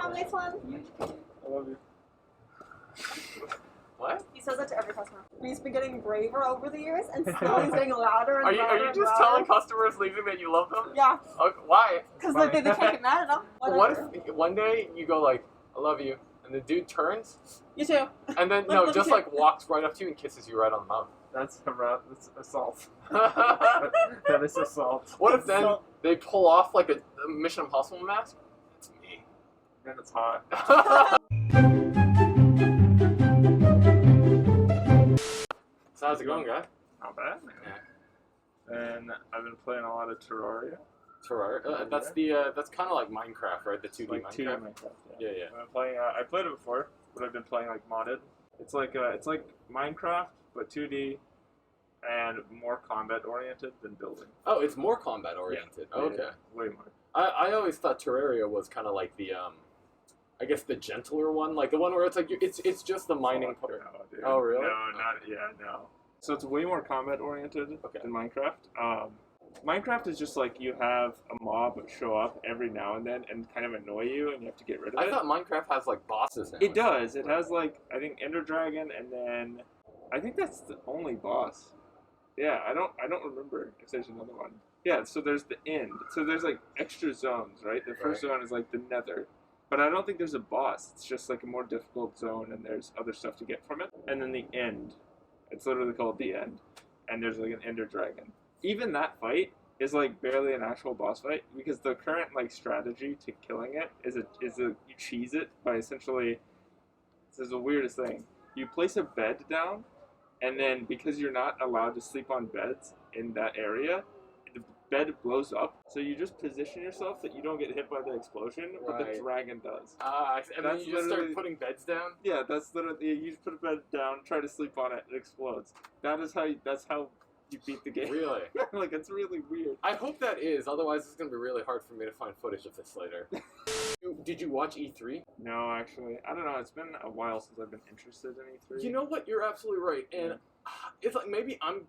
Have a nice one. I love you. What? He says that to every customer. He's been getting braver over the years, and slowly he's getting louder and louder. Are you just telling customers leaving that you love them? Yeah. Why? Because they can't get mad at him. What if one day you go like, I love you, and the dude turns? You too. And then, no, just like walks right up to you and kisses you right on the mouth. That's assault. That is assault. What if then they pull off like a Mission Impossible mask? It's me. Then it's hot. So how's it going, guy? Not bad, man. Yeah. And I've been playing a lot of Terraria. Terraria? That's kind of like Minecraft, right? The 2D like Minecraft? 2D Minecraft, yeah. Yeah. I've been playing, I played it before, but I've been playing like modded. It's like Minecraft, but 2D and more combat oriented than building. Oh, it's more combat oriented. Yeah. Okay. Yeah, way more. I always thought Terraria was kind of like the I guess the gentler one, like the one where it's like it's just the mining part. No, dude. Oh, really? No. So it's way more combat oriented than Minecraft. Minecraft is just like you have a mob show up every now and then and kind of annoy you, and you have to get rid of it. I thought Minecraft has like bosses now. It does. It has like I think Ender Dragon, and then I think that's the only boss. Yeah, I don't remember if there's another one. Yeah, so there's the end. So there's like extra zones, right? The first zone is like the Nether. But I don't think there's a boss. It's just like a more difficult zone, and there's other stuff to get from it. And then the end. It's literally called the end. And there's like an Ender Dragon. Even that fight is like barely an actual boss fight, because the current like strategy to killing it is you cheese it by essentially, this is the weirdest thing. You place a bed down, and then because you're not allowed to sleep on beds in that area, the bed blows up, so you just position yourself that you don't get hit by the explosion, but the dragon does. And then you just start putting beds down? Yeah, that's literally, you just put a bed down, try to sleep on it, it explodes. That's how you beat the game. Really? Like, it's really weird. I hope that is, otherwise it's going to be really hard for me to find footage of this later. Did you watch E3? No, actually. I don't know, it's been a while since I've been interested in E3. You know what, you're absolutely right, and it's like maybe I'm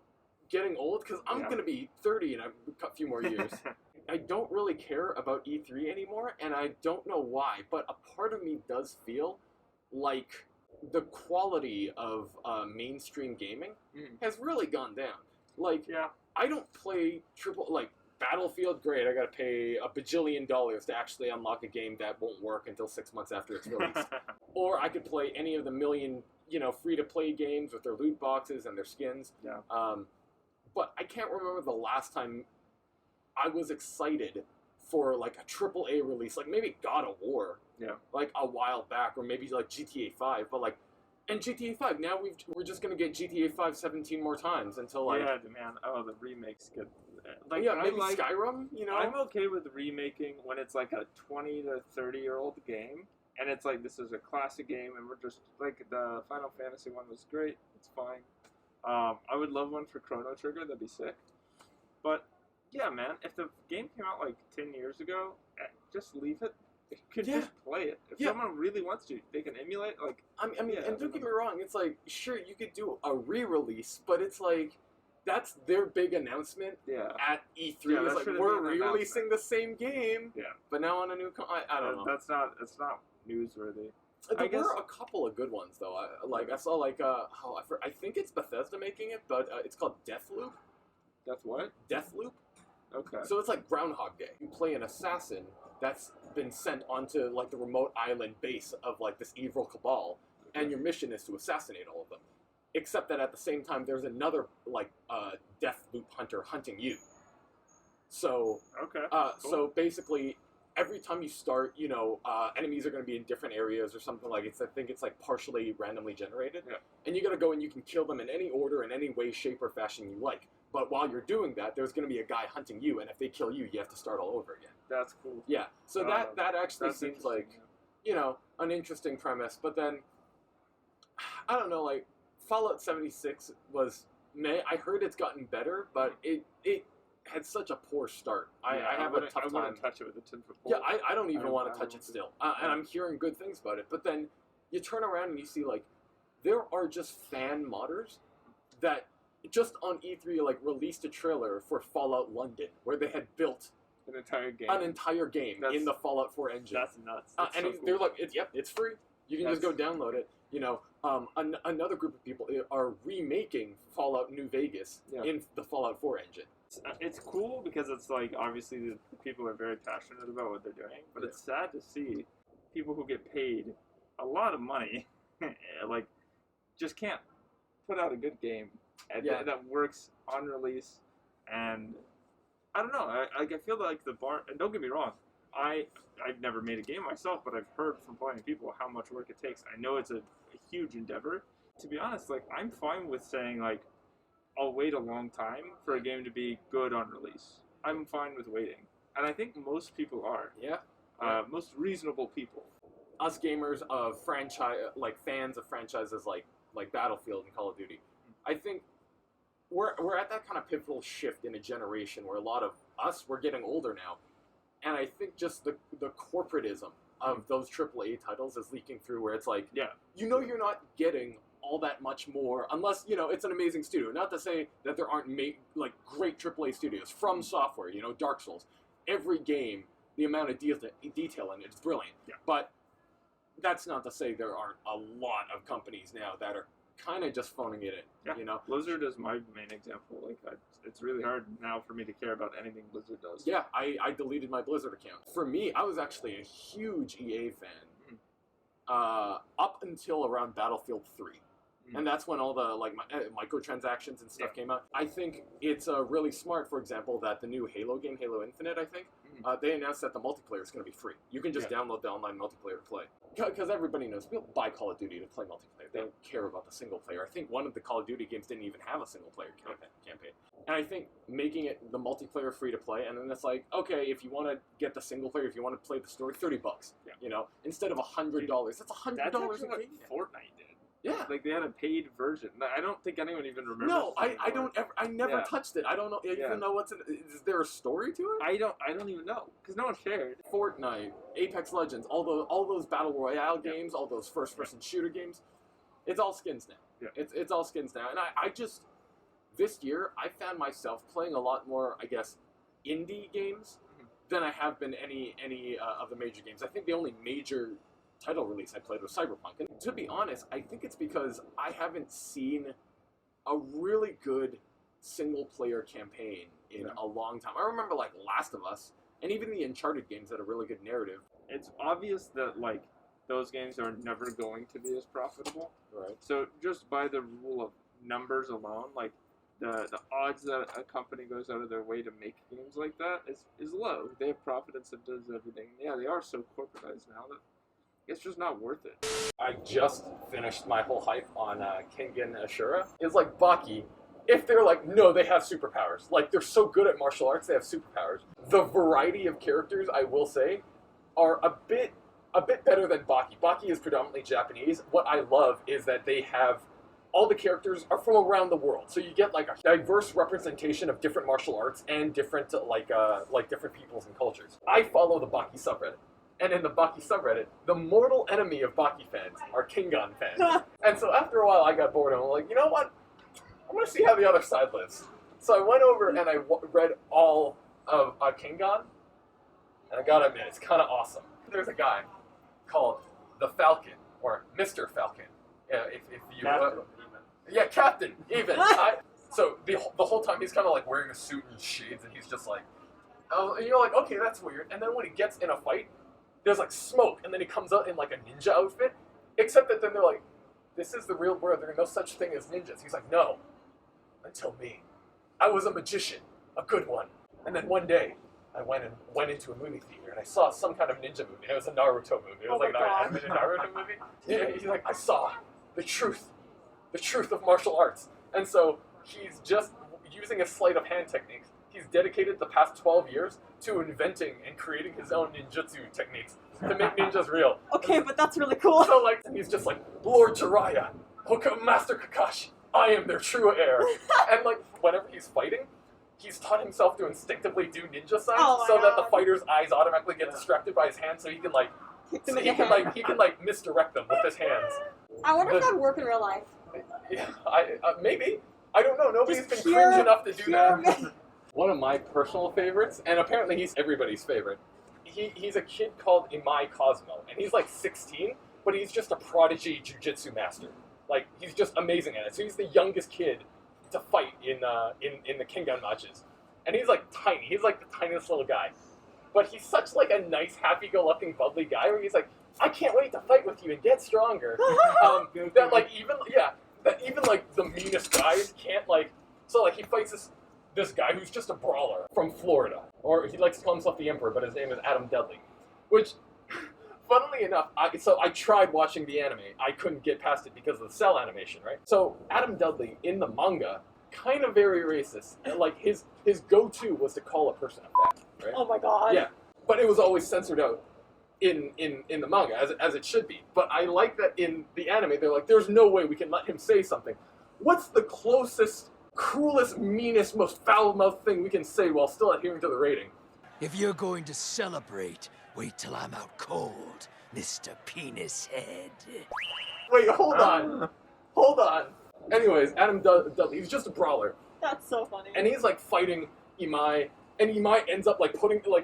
getting old, because I'm going to be 30 in a few more years. I don't really care about E3 anymore, and I don't know why, but a part of me does feel like the quality of mainstream gaming has really gone down. Like, I don't play Battlefield, great, I gotta pay a bajillion dollars to actually unlock a game that won't work until 6 months after it's released. Or I could play any of the million, free-to-play games with their loot boxes and their skins. Yeah. But I can't remember the last time I was excited for like a AAA release, like maybe God of War, like a while back, or maybe like GTA 5. But like, and GTA 5 now we're just gonna get GTA 5 17 more times until like the remakes get like maybe Skyrim. I'm okay with remaking when it's like a 20 to 30-year-old game, and it's like this is a classic game, and we're just like the Final Fantasy one was great. It's fine. I would love one for Chrono Trigger, that'd be sick. But, yeah, man, if the game came out like 10 years ago, just leave it. You could just play it. If someone really wants to, they can emulate, like... I mean, and don't get me wrong, it's like, sure, you could do a re-release, but it's like, that's their big announcement at E3. Yeah, it's like, we're re-releasing the same game, but now on a new... I don't know. It's not newsworthy. There were a couple of good ones though. I saw I think it's Bethesda making it, but it's called Deathloop. Death what? Deathloop. Okay. So it's like Groundhog Day. You play an assassin that's been sent onto like the remote island base of like this evil cabal, and your mission is to assassinate all of them. Except that at the same time, there's another like Deathloop hunter hunting you. So cool. So basically, every time you start, enemies are going to be in different areas or something like I think it's like partially randomly generated. Yeah. And you got to go and you can kill them in any order, in any way, shape, or fashion you like. But while you're doing that, there's going to be a guy hunting you, and if they kill you, you have to start all over again. That's cool. Yeah. So that actually seems like, an interesting premise. But then, I don't know, like, Fallout 76 was, I heard it's gotten better, but it had such a poor start. I have a tough time. I wouldn't touch it with a 10-foot pole. Yeah, I don't even want to touch it still. And I'm hearing good things about it. But then you turn around and you see, like, there are just fan modders that just on E3, like, released a trailer for Fallout London where they had built, An entire game. An entire game in the Fallout 4 engine. That's nuts. That's And so cool. they're like, it's free. You can just go download it. You know, another group of people are remaking Fallout New Vegas in the Fallout 4 engine. It's cool because it's like, obviously the people are very passionate about what they're doing, but it's sad to see people who get paid a lot of money, like, just can't put out a good game that works on release. And I don't know, I feel like the bar, and don't get me wrong, I've never made a game myself, but I've heard from plenty of people how much work it takes. I know it's a huge endeavor. To be honest, like, I'm fine with saying, like, I'll wait a long time for a game to be good on release. I'm fine with waiting. And I think most people are. Yeah. Most reasonable people. Us gamers of franchise, like fans of franchises like Battlefield and Call of Duty, I think we're at that kind of pivotal shift in a generation where a lot of us, we're getting older now. And I think just the corporatism of those AAA titles is leaking through, where it's like, you know, you're not getting all that much more unless, you know, it's an amazing studio. Not to say that there aren't like great AAA studios. From Software, you know, Dark Souls. Every game, the amount of detail in it is brilliant. Yeah. But that's not to say there aren't a lot of companies now that are kind of just phoning it in. Yeah. You know, Blizzard is my main example. Like, it's really hard now for me to care about anything Blizzard does. Yeah, I deleted my Blizzard account. For me, I was actually a huge EA fan up until around Battlefield 3. And that's when all the like microtransactions and stuff came out. I think it's really smart, for example, that the new Halo game, Halo Infinite, I think, they announced that the multiplayer is going to be free. You can just download the online multiplayer to play. Because everybody knows people buy Call of Duty to play multiplayer. They don't care about the single player. I think one of the Call of Duty games didn't even have a single player campaign. And I think making it the multiplayer free to play, and then it's like, okay, if you want to get the single player, if you want to play the story, $30. Yeah. You know, instead of $100. That's $100 That's a actually what game. Fortnite did. Yeah, like they had a paid version. I don't think anyone even remembers. No, I never touched it. I don't know even know what's in it. Is there a story to it? I don't even know because no one shared. Fortnite, Apex Legends, all those battle royale games, all those first-person shooter games, it's all skins now. Yeah. It's all skins now, and I just this year I found myself playing a lot more, I guess, indie games than I have been any of the major games. I think the only major title release I played was Cyberpunk. And to be honest, I think it's because I haven't seen a really good single-player campaign in a long time. I remember, like, Last of Us, and even the Uncharted games had a really good narrative. It's obvious that, like, those games are never going to be as profitable. Right. So just by the rule of numbers alone, like, the odds that a company goes out of their way to make games like that is low. They have profit incentives, everything. Yeah, they are so corporatized now that it's just not worth it. I just finished my whole hype on Kengan Ashura. It's like Baki, if they're like, no, they have superpowers. Like, they're so good at martial arts, they have superpowers. The variety of characters, I will say, are a bit better than Baki. Baki is predominantly Japanese. What I love is that they have, all the characters are from around the world. So you get like a diverse representation of different martial arts and different like different peoples and cultures. I follow the Baki subreddit. And in the Baki subreddit, the mortal enemy of Baki fans are Kengan fans. And so after a while, I got bored and I'm like, you know what? I'm going to see how the other side lives. So I went over and I read all of Kengan, and I gotta admit, it's kind of awesome. There's a guy called the Falcon, or Mr. Falcon, if you... Captain, yeah, Captain, even. So the whole time he's kind of like wearing a suit and shades, and he's just like... Oh, and you're like, okay, that's weird. And then when he gets in a fight, there's like smoke, and then he comes out in like a ninja outfit, except that then they're like, this is the real world, there's no such thing as ninjas. He's like, no, until me. I was a magician, a good one. And then one day, I went into a movie theater, and I saw some kind of ninja movie. It was a Naruto movie. It was like an animated Naruto movie. Yeah, he's like, I saw the truth of martial arts. And so he's just using a sleight of hand technique. He's dedicated the past 12 years to inventing and creating his own ninjutsu techniques to make ninjas real. Okay, but that's really cool. So, like, he's just like, Lord Terraria, Master Kakashi, I am their true heir. And, like, whenever he's fighting, he's taught himself to instinctively do ninja signs that the fighter's eyes automatically get distracted by his hands, so he can, like, he can misdirect them with his hands. I wonder if that would work in real life. Yeah, maybe. I don't know. Nobody's been cringe enough to do that. one of my personal favorites, and apparently he's everybody's favorite. He's a kid called Imai Cosmo, and he's like 16, but he's just a prodigy jiu-jitsu master. Like, he's just amazing at it. So he's the youngest kid to fight in the Kengan matches. And he's like tiny. He's like the tiniest little guy. But he's such like a nice, happy-go-lucky, bubbly guy where he's like, I can't wait to fight with you and get stronger. That like even like the meanest guys can't like. So like he fights this guy who's just a brawler from Florida, or he likes to call himself the Emperor, but his name is Adam Dudley. Which, funnily enough, I tried watching the anime. I couldn't get past it because of the cell animation, right? So Adam Dudley in the manga, kind of very racist. And like his go-to was to call a person a fag, right? Oh my god. Yeah, but it was always censored out in the manga, as it should be. But I like that in the anime, they're like, there's no way we can let him say something. What's the closest, cruelest, meanest, most foul-mouthed thing we can say while still adhering to the rating? If you're going to celebrate, wait till I'm out cold, Mr. Penis Head. Wait, hold on. Hold on. Anyways, Adam Dudley, he's just a brawler. That's so funny. And he's like fighting Imai, and Imai ends up like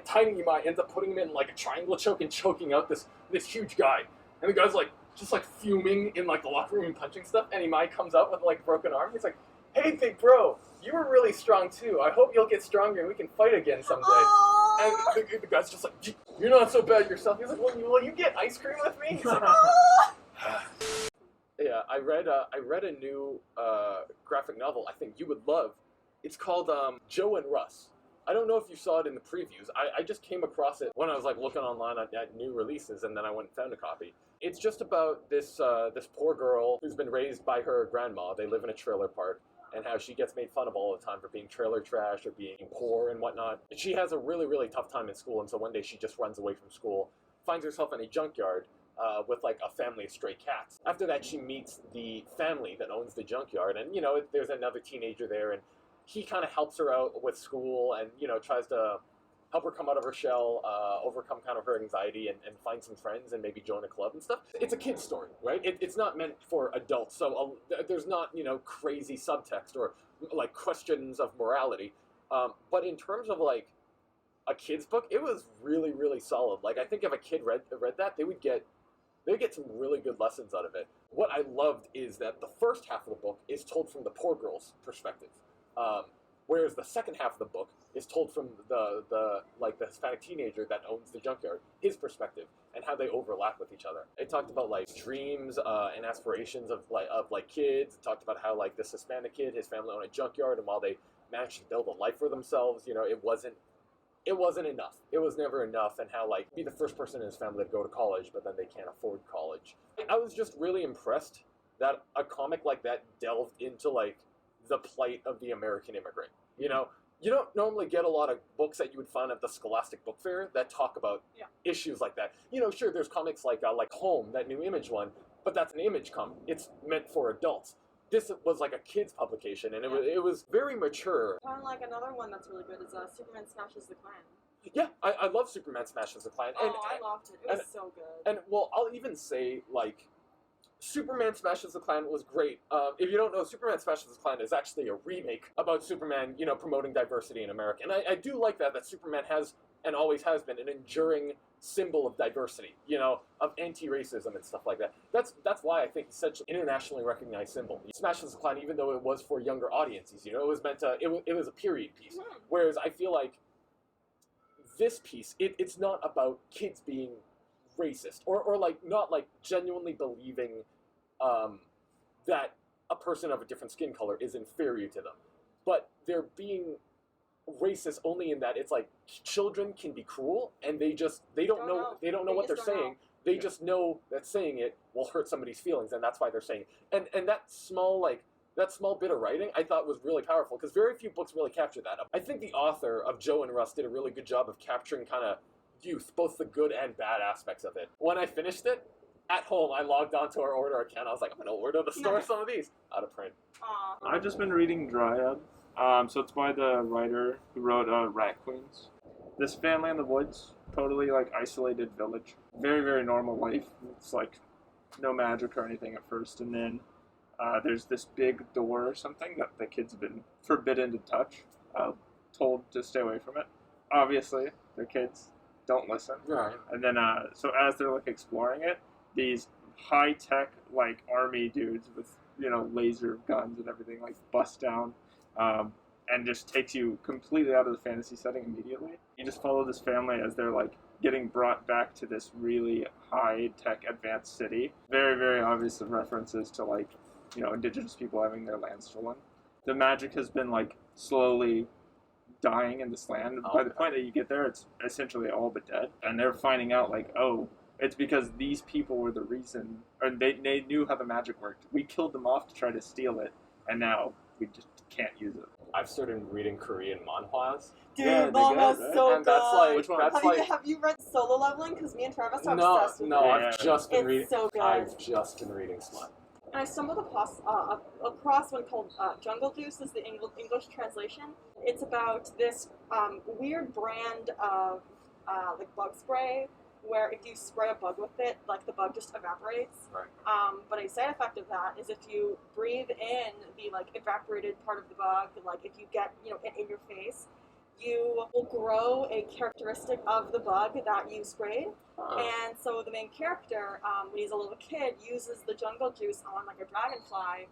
tiny Imai ends up putting him in like a triangle choke and choking out this huge guy. And the guy's like just like fuming in like the locker room and punching stuff, and Imai comes out with like a broken arm. He's like, hey big bro, you were really strong too. I hope you'll get stronger and we can fight again someday. Aww. And the guy's just like, you're not so bad yourself. He's like, will you get ice cream with me? He's like, yeah, I read a new graphic novel I think you would love. It's called Joeruss. I don't know if you saw it in the previews. I just came across it when I was like looking online at new releases, and then I went and found a copy. It's just about this poor girl who's been raised by her grandma. They live in a trailer park, and how she gets made fun of all the time for being trailer trash or being poor and whatnot. She has a really, really tough time in school, and so one day she just runs away from school, finds herself in a junkyard with like a family of stray cats. After that, she meets the family that owns the junkyard, and there's another teenager there, and he kind of helps her out with school and, tries to help her come out of her shell, overcome kind of her anxiety and find some friends and maybe join a club and stuff. It's a kid's story, right? It's not meant for adults, so there's not, crazy subtext or, like, questions of morality. But in terms of, like, a kid's book, it was really, really solid. Like, I think if a kid read that, they would get some really good lessons out of it. What I loved is that the first half of the book is told from the poor girl's perspective. Whereas the second half of the book is told from the Hispanic teenager that owns the junkyard, his perspective, and how they overlap with each other. It talked about like dreams and aspirations of kids. It talked about how like this Hispanic kid, his family owned a junkyard, and while they managed to build a life for themselves, it wasn't enough. It was never enough, and how like be the first person in his family to go to college, but then they can't afford college. I was just really impressed that a comic like that delved into like the plight of the American immigrant. You don't normally get a lot of books that you would find at the Scholastic Book Fair that talk about issues like that. Sure, there's comics like Home, that new Image one, but that's an Image comic. It's meant for adults. This was like a kid's publication, and it was very mature. Kind of like another one that's really good is Superman Smashes the Klan. Yeah, I love Superman Smashes the Klan. I loved it. It was so good. And well, I'll even say like, Superman Smashes the Klan was great. If you don't know, Superman Smashes the Klan is actually a remake about Superman, promoting diversity in America. And I do like that Superman has, and always has been, an enduring symbol of diversity, of anti-racism and stuff like that. That's why I think he's such an internationally recognized symbol. He smashes the Klan even though it was for younger audiences, it was meant to, it was a period piece. Mm-hmm. Whereas I feel like this piece, it's not about kids being racist or like not like genuinely believing that a person of a different skin color is inferior to them, but they're being racist only in that it's like children can be cruel and they don't know what they're saying. They just know that saying it will hurt somebody's feelings, and that's why they're saying it. And that small bit of writing I thought was really powerful, because very few books really capture that. I think the author of Joeruss did a really good job of capturing kind of youth, both the good and bad aspects of it. When I finished it, at home, I logged onto our order account. I was like, I'm going to order the store some of these. Out of print. Aww. I've just been reading Dryad. So it's by the writer who wrote Rat Queens. This family in the woods, totally like isolated village. Very, very normal life. It's like no magic or anything at first. And then there's this big door or something that the kids have been forbidden to touch. told to stay away from it. Obviously, they're kids, don't listen. Right. And then, so as they're like exploring it, these high tech like army dudes with laser guns and everything like bust down, and just takes you completely out of the fantasy setting immediately. You just follow this family as they're like getting brought back to this really high tech advanced city. Very, very obvious references to like indigenous people having their land stolen. The magic has been like slowly dying in this land. By the point that you get there, it's essentially all but dead. And they're finding out like, oh, it's because these people were the reason, or they knew how the magic worked. We killed them off to try to steal it, and now we just can't use it. I've started reading Korean manhwas. Dude, Yeah, Manhwas right? so And good. that's like, Which one? Have you read Solo Leveling? Because me and Travis are no, obsessed with no, it. I've just been It's reading. so good. I've just been reading Smut. And I stumbled across one called Jungle Juice is the English translation. It's about this weird brand of like bug spray where if you spray a bug with it, like the bug just evaporates. Right. But a side effect of that is if you breathe in the like evaporated part of the bug, like if you get it in your face, you will grow a characteristic of the bug that you sprayed. And so the main character, when he's a little kid, uses the jungle juice on like a dragonfly,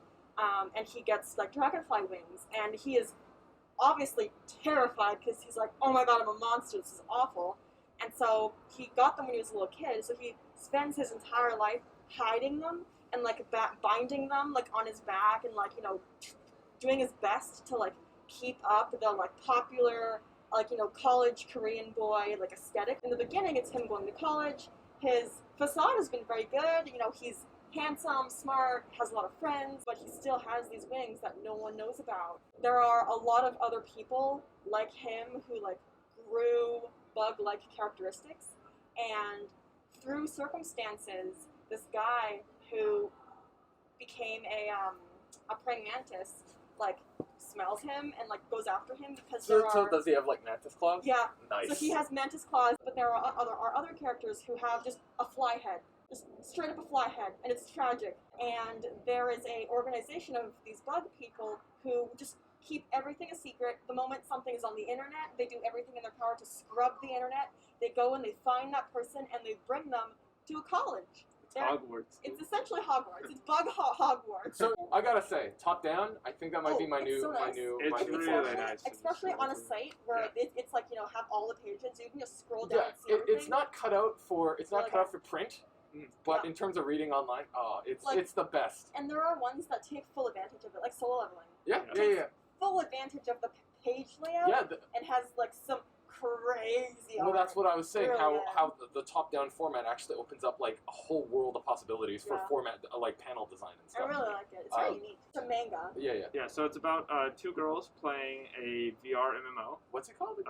and he gets like dragonfly wings, and he is obviously terrified because he's like, oh my god, I'm a monster, this is awful. And so he got them when he was a little kid, so he spends his entire life hiding them and like binding them like on his back and like doing his best to like keep up the like popular like college Korean boy like aesthetic. In the beginning, it's him going to college. His facade has been very good. He's handsome, smart, has a lot of friends, but he still has these wings that no one knows about. There are a lot of other people like him who like grew bug-like characteristics, and through circumstances, this guy who became a praying mantis like smells him and like goes after him because So does he have like mantis claws? Yeah. Nice. So he has mantis claws, but there are other characters who have just a fly head, just straight up a fly head, and it's tragic. And there is a organization of these bug people who just keep everything a secret. The moment something is on the internet, they do everything in their power to scrub the internet. They go and they find that person and they bring them to a college. It's Hogwarts. It's essentially Hogwarts. It's bug Hogwarts. So I gotta say, top down, I think that might be my it's new, so nice. It's really nice. Especially on a site where it's like have all the pages. So you can just scroll down Yeah, and see everything. it's not cut out for print, but Yeah. in terms of reading online, it's Like- it's the best. And there are ones that take full advantage of it, like Solo Leveling. Yeah. Full advantage of the page layout. Yeah, and has like some crazy well, art. that's what I was saying. Really How good. how the top-down format actually opens up like a whole world of possibilities for Yeah. format like panel design and I stuff. really like it. It's very unique. It's a manga. Yeah. Yeah, so it's about two girls playing a VR MMO. What's it called? It's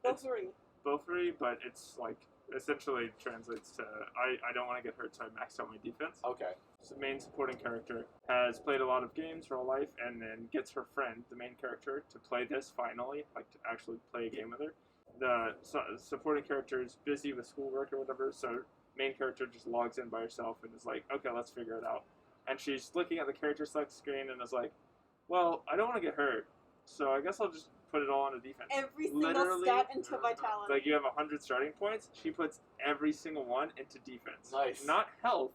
Beaufort. Beaufort, but it's like essentially translates to I don't want to get hurt, so I maxed out my defense. Okay. So the main supporting character has played a lot of games her whole life, and then gets her friend, the main character, to play this finally, like to actually play a game with her. The supporting character is busy with schoolwork or whatever, so main character just logs in by herself and is like, okay, let's figure it out. And she's looking at the character select screen and is like, well, I don't want to get hurt, so I guess I'll just put it all on a defense. Every single Literally, stat into vitality. like you have 100 starting points, she puts every single one into defense. Nice. Not health,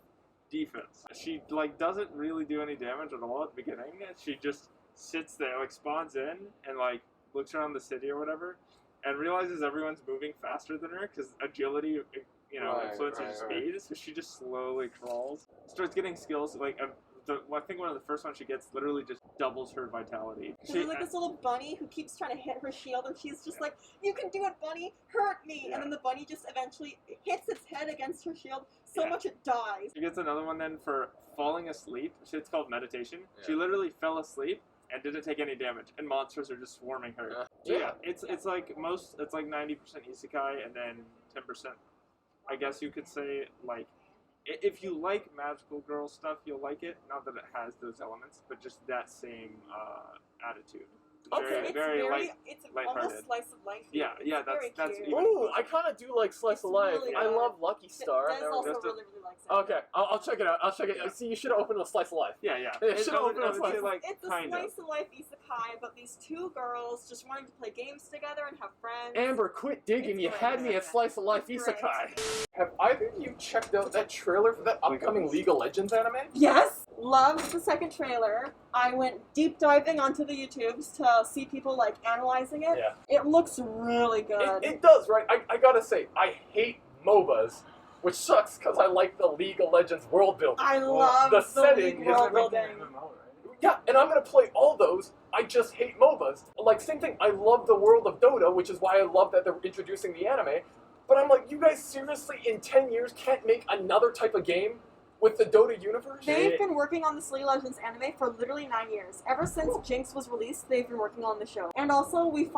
defense. She like doesn't really do any damage at all at the beginning. She just sits there, like spawns in and like looks around the city or whatever, and realizes everyone's moving faster than her because agility, influences her speed. So she just slowly crawls, starts getting skills like. I think one of the first ones she gets literally just doubles her vitality. There's like this little bunny who keeps trying to hit her shield, and she's just like, "You can do it, bunny! Hurt me!" Yeah. And then the bunny just eventually hits its head against her shield so much it dies. She gets another one then for falling asleep. It's called meditation. Yeah. She literally fell asleep and didn't take any damage, and monsters are just swarming her. So yeah, it's like 90% isekai and then 10%. I guess you could say like. If you like magical girl stuff, you'll like it. Not that it has those elements, but just that same attitude. Okay. It's very light. It's lighthearted. almost slice of life. Yeah, yeah, Very that's cute. even- Ooh, I kind of do like Slice It's of Life. really I good. love Lucky Star. Des also Just a- really likes it. Okay, I'll check it out. I'll check it out. Yeah. See, you should have opened a Slice of Life. Yeah, yeah. It should I would- open I a would slice say, of- like, It's a kind slice of life isekai, but these two girls just wanting to play games together and have friends. Amber, quit digging. It's You great. had me at Slice of Life It's great. Isekai. Have either of you checked out that trailer for that upcoming League of Legends anime? Yes! Loved the second trailer. I went deep diving onto the YouTubes to see people like analyzing it. Yeah. It looks really good. It does, right? I gotta say, I hate MOBAs, which sucks because I like the League of Legends world building. I love the the setting League is world amazing. building. Yeah, and I'm gonna play all those. I just hate MOBAs. Like, same thing, I love the world of Dota, which is why I love that they're introducing the anime. But I'm like, you guys seriously in 10 years can't make another type of game with the Dota universe? They've been working on this League of Legends anime for literally 9 years. Ever since Jinx was released, they've been working on the show. And also, we've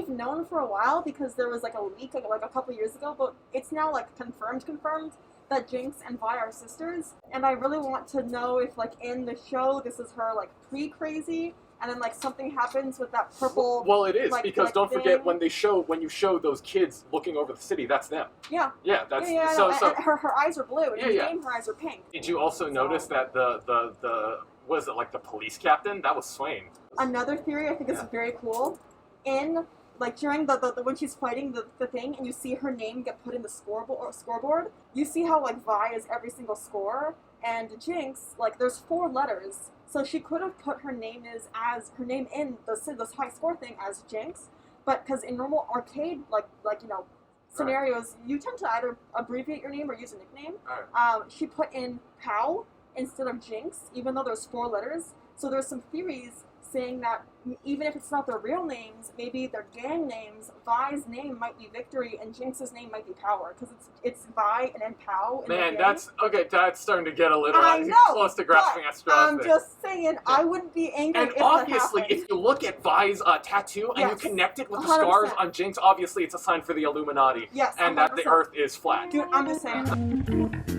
known for a while because there was like a leak like a couple years ago, but it's now like confirmed that Jinx and Vi are sisters. And I really want to know if like in the show this is her like pre-crazy, and then like something happens with that purple. Well, it is, like, because like don't forget thing. when you show those kids looking over the city, that's them. Yeah. Yeah, that's Yeah, so. and her eyes are blue, and in the Yeah. game her eyes are pink. Did you also notice that the what is it, like the police captain? That was Swain. Another theory I think is Yeah. very cool. In like during the when she's fighting the thing, and you see her name get put in the scoreboard. You see how like Vi is every single score, and Jinx like there's 4 letters. So she could have put her name in the high score thing as Jinx, but because in normal arcade scenarios, you tend to either abbreviate your name or use a nickname. She put in Pow instead of Jinx, even though there's 4 letters. So there's some theories saying that even if it's not their real names, maybe their gang names, Vi's name might be Victory and Jinx's name might be Power, because it's Vi and then Pow. In Man, the that's starting to get a little I know, close to grasping at straws. I'm there. just saying, I wouldn't be angry And if obviously, that happened. if you look at Vi's tattoo and you Yes. connect it with the 100%. scars on Jinx, obviously it's a sign for the Illuminati. Yes, And that the 100%. Earth is flat. Dude, I'm just saying.